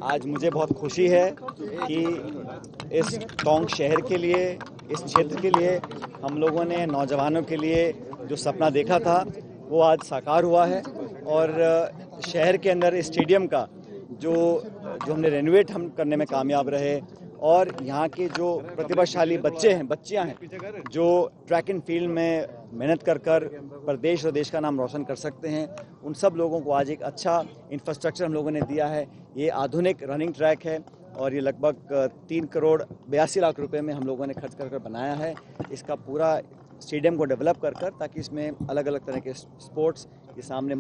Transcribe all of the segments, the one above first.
आज मुझे बहुत खुशी है कि इस टोंक शहर के लिए, इस क्षेत्र के लिए हम लोगों ने नौजवानों के लिए जो सपना देखा था वो आज साकार हुआ है। और शहर के अंदर इस स्टेडियम का जो हमने रेनोवेट हम करने में कामयाब रहे, और यहाँ के जो प्रतिभाशाली बच्चे हैं, बच्चियाँ हैं, जो ट्रैक एंड फील्ड में मेहनत कर प्रदेश और देश का नाम रोशन कर सकते हैं, उन सब लोगों को आज एक अच्छा इंफ्रास्ट्रक्चर हम लोगों ने दिया है। ये आधुनिक रनिंग ट्रैक है और ये लगभग 3 करोड़ 82 लाख रुपए में हम लोगों ने खर्च कर बनाया है। इसका पूरा स्टेडियम को डेवलप कर ताकि इसमें अलग अलग तरह के स्पोर्ट्स, ये सामने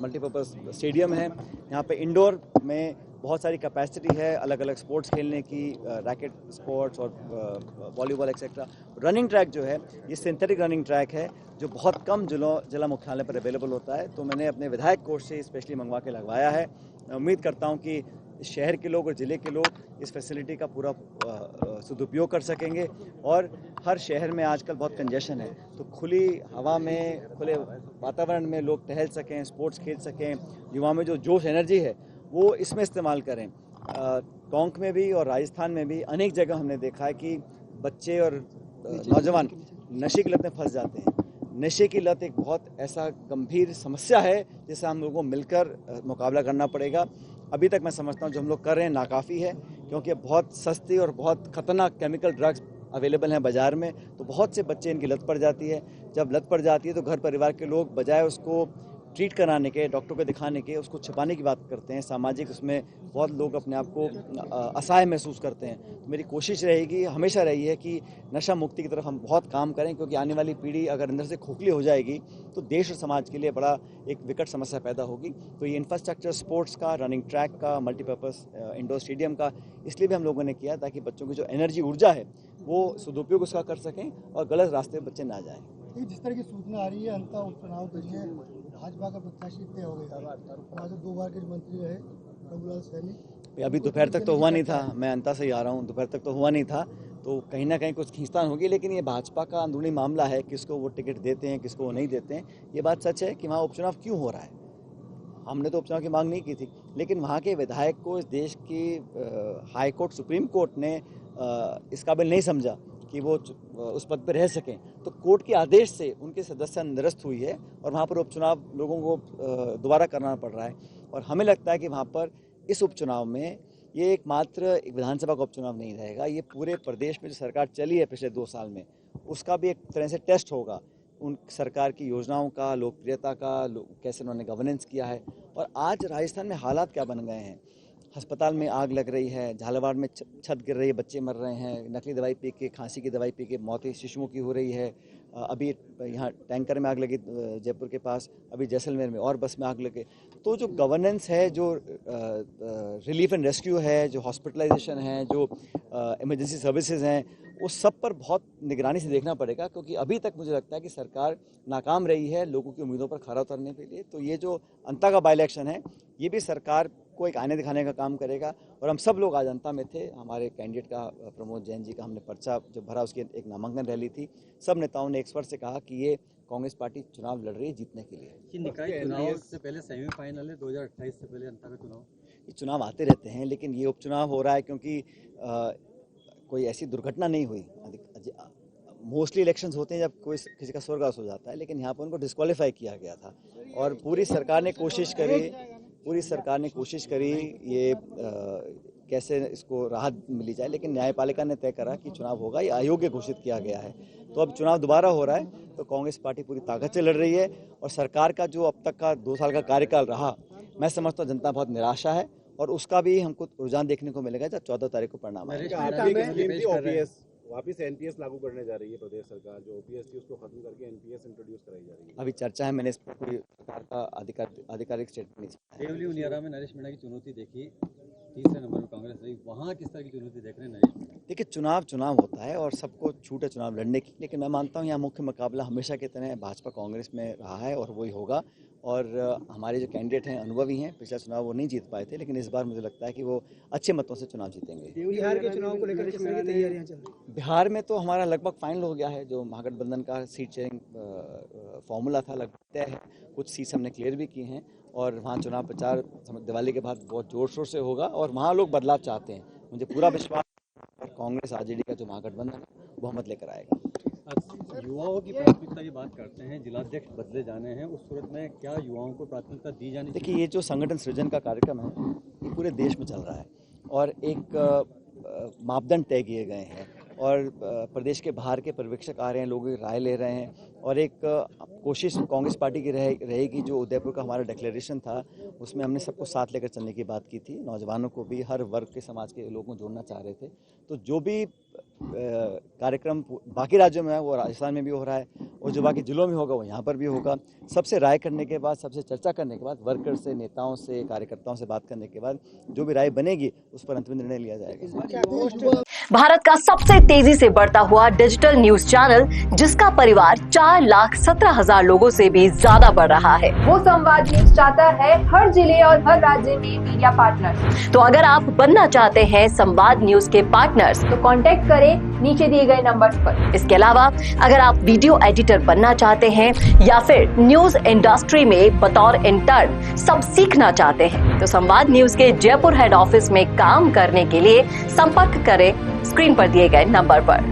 मल्टीपर्पज़ स्टेडियम है। यहाँ पे इंडोर में बहुत सारी कैपेसिटी है अलग अलग स्पोर्ट्स खेलने की, रैकेट स्पोर्ट्स और वॉलीबॉल एक्सेट्रा। रनिंग ट्रैक जो है ये सिंथेटिक रनिंग ट्रैक है जो बहुत कम जिला मुख्यालय पर अवेलेबल होता है, तो मैंने अपने विधायक कोष से स्पेशली मंगवा के लगवाया है। उम्मीद करता हूँ कि शहर के लोग और ज़िले के लोग इस फैसिलिटी का पूरा सदुपयोग कर सकेंगे। और हर शहर में आजकल बहुत कंजेशन है, तो खुली हवा में, खुले वातावरण में लोग टहल सकें, स्पोर्ट्स खेल सकें, युवाओं में जो जोश एनर्जी है वो इसमें इस्तेमाल करें। टोंक में भी और राजस्थान में भी अनेक जगह हमने देखा है कि बच्चे और नौजवान नशे की लत में फंस जाते हैं। नशे की लत एक बहुत ऐसा गंभीर समस्या है जिसे हम लोगों को मिलकर मुकाबला करना पड़ेगा। अभी तक मैं समझता हूँ जो हम लोग कर रहे हैं नाकाफ़ी है, क्योंकि बहुत सस्ती और बहुत खतरनाक केमिकल ड्रग्स अवेलेबल हैं बाज़ार में, तो बहुत से बच्चे इनकी लत पड़ जाती है। जब लत पड़ जाती है तो घर परिवार के लोग बजाय उसको ट्रीट कराने के, डॉक्टर को दिखाने के, उसको छिपाने की बात करते हैं। सामाजिक उसमें बहुत लोग अपने आप को असहाय महसूस करते हैं। तो मेरी कोशिश रहेगी, हमेशा रही है कि नशा मुक्ति की तरफ हम बहुत काम करें, क्योंकि आने वाली पीढ़ी अगर अंदर से खोखली हो जाएगी तो देश और समाज के लिए बड़ा एक विकट समस्या पैदा होगी। तो ये इंफ्रास्ट्रक्चर स्पोर्ट्स का, रनिंग ट्रैक का, मल्टीपर्पज़ इंडोर स्टेडियम का इसलिए भी हम लोगों ने किया ताकि बच्चों की जो एनर्जी, ऊर्जा है वो सदुपयोग उसका कर सकें और गलत रास्ते पर बच्चे ना जाएं। जिस तरह की सूचना आ रही है अंतर उपचुनाव के लिए भाजपा का प्रत्याशी तय हो गया, वहाँ से 2 बार के मंत्री रहे प्रभुलाल सैनी। अभी दोपहर तक तो हुआ नहीं था, मैं अंता से ही आ रहा हूँ, दोपहर तक तो हुआ नहीं था, तो कहीं ना कहीं कुछ खींचतान होगी। लेकिन ये भाजपा का अंदरूनी मामला है, किसको वो टिकट देते हैं, किसको वो नहीं देते हैं। ये बात सच है कि वहाँ उपचुनाव क्यों हो रहा है, हमने तो उपचुनाव की मांग नहीं की थी, लेकिन वहाँ के विधायक को इस देश की हाई कोर्ट, सुप्रीम कोर्ट ने इस काबिल नहीं समझा कि वो उस पद पर रह सकें, तो कोर्ट के आदेश से उनकी सदस्यता निरस्त हुई है और वहाँ पर उपचुनाव लोगों को दोबारा करना पड़ रहा है। और हमें लगता है कि वहाँ पर इस उपचुनाव में ये एकमात्र एक विधानसभा का उपचुनाव नहीं रहेगा, ये पूरे प्रदेश में जो सरकार चली है पिछले 2 साल में उसका भी एक तरह से टेस्ट होगा, उन सरकार की योजनाओं का, लोकप्रियता का, कैसे उन्होंने गवर्नेंस किया है। और आज राजस्थान में हालात क्या बन गए हैं, अस्पताल में आग लग रही है, झालावाड़ में छत गिर रही है, बच्चे मर रहे हैं, नकली दवाई पी के, खांसी की दवाई पी के मौतें शिशुओं की हो रही है। अभी यहाँ टैंकर में आग लगी जयपुर के पास, अभी जैसलमेर में और बस में आग लगे। तो जो गवर्नेंस है, जो रिलीफ एंड रेस्क्यू है, जो हॉस्पिटलाइजेशन है, जो इमरजेंसी सर्विसेज हैं, उस सब पर बहुत निगरानी से देखना पड़ेगा, क्योंकि अभी तक मुझे लगता है कि सरकार नाकाम रही है लोगों की उम्मीदों पर खरा उतरने के लिए। तो ये जो अंता का बाई इलेक्शन है ये भी सरकार को एक आने दिखाने का काम करेगा। और हम सब लोग आज जनता में थे, हमारे कैंडिडेट का, प्रमोद जैन जी का हमने पर्चा जो भरा उसकी एक नामांकन रैली थी, सब नेताओं ने एक स्वर से कहा कि ये कांग्रेस पार्टी चुनाव लड़ रही है जीतने के लिए। निकाय चुनाव से पहले सेमीफाइनल है, 2028 से पहले अंतर का चुनाव। ये चुनाव आते रहते हैं, लेकिन ये उपचुनाव हो रहा है क्योंकि कोई ऐसी दुर्घटना नहीं हुई। मोस्टली इलेक्शंस होते हैं जब कोई किसी का स्वर्गवास हो जाता है, लेकिन यहाँ पर उनको डिस्क्वालीफाई किया गया था। और पूरी सरकार ने कोशिश करी ये कैसे इसको राहत मिली जाए, लेकिन न्यायपालिका ने तय करा कि चुनाव होगा, ये अयोग्य घोषित किया गया है। तो अब चुनाव दोबारा हो रहा है, तो कांग्रेस पार्टी पूरी ताकत से लड़ रही है। और सरकार का जो अब तक का 2 साल का कार्यकाल रहा, मैं समझता हूँ जनता बहुत निराशा है, और उसका भी हमको रुझान देखने को मिलेगा जब 14 तारीख को परिणाम आएगा। वापिस एनपीएस लागू करने जा रही है प्रदेश सरकार, जो ओपीएस थी उसको खत्म करके एनपीएस इंट्रोड्यूस कराई जा रही है। अभी चर्चा है, मैंने इस पर कोई सरकार का आधिकारिक स्टेटमेंट नहीं। देवली उनियारा में नरेश मीणा की चुनौती देखी, तीसरे नंबर पर कांग्रेस रही, वहाँ किस तरह की चुनौती देख रहे हैं नरेश मीणा? देखिए, चुनाव होता है और सबको छूट है चुनाव लड़ने की, लेकिन मैं मानता हूँ यहाँ मुख्य मुकाबला हमेशा की तरह भाजपा कांग्रेस में रहा है और वही होगा। और हमारे जो कैंडिडेट हैं अनुभवी हैं, पिछला चुनाव वो नहीं जीत पाए थे, लेकिन इस बार मुझे लगता है कि वो अच्छे मतों से चुनाव जीतेंगे। बिहार के चुनाव को लेकर किस तरह की तैयारियां चल रही हैं? बिहार में तो हमारा लगभग फाइनल हो गया है, जो महागठबंधन का सीट शेयरिंग फॉर्मूला था लगभग तय है, कुछ सीट्स हमने क्लियर भी की हैं। और वहाँ चुनाव प्रचार दिवाली के बाद बहुत जोर शोर से होगा और वहाँ लोग बदलाव चाहते हैं। मुझे पूरा विश्वास है कांग्रेस आरजेडी का जो महागठबंधन है बहुमत लेकर आएगा। युवाओं की प्राथमिकता की बात करते हैं, जिलाध्यक्ष बदले जाने हैं, उस सूरत में क्या युवाओं को प्राथमिकता दी जानी चाहिए? देखिए, ये जो संगठन सृजन का कार्यक्रम है ये पूरे देश में चल रहा है और एक मापदंड तय किए गए हैं और प्रदेश के बाहर के पर्यवेक्षक आ रहे हैं, लोगों की राय ले रहे हैं और एक कोशिश कांग्रेस पार्टी की रहेगी। जो उदयपुर का हमारा डिक्लेरेशन था उसमें हमने सबको साथ लेकर चलने की बात की थी, नौजवानों को भी, हर वर्ग के समाज के लोगों को जोड़ना चाह रहे थे। तो जो भी कार्यक्रम बाकी राज्यों में है वो राजस्थान में भी हो रहा है और जो बाकी जिलों में होगा वो यहाँ पर भी होगा। सबसे राय करने के बाद, सबसे चर्चा करने के बाद, वर्कर से, नेताओं से, कार्यकर्ताओं से बात करने के बाद जो भी राय बनेगी उस पर अंतिम निर्णय लिया जाएगा। भारत का सबसे तेजी से बढ़ता हुआ डिजिटल न्यूज चैनल जिसका परिवार 4,17,000 लोगों से भी ज्यादा बढ़ रहा है, वो संवाद न्यूज चाहता है हर जिले और हर राज्य में मीडिया पार्टनर। तो अगर आप बनना चाहते हैं संवाद न्यूज के पार्टनर्स तो कांटेक्ट करें नीचे दिए गए नंबर्स पर। इसके अलावा अगर आप वीडियो एडिटर बनना चाहते हैं या फिर न्यूज इंडस्ट्री में बतौर इंटर्न सब सीखना चाहते हैं तो संवाद न्यूज के जयपुर हेड ऑफिस में काम करने के लिए संपर्क करें स्क्रीन पर दिए गए नंबर पर।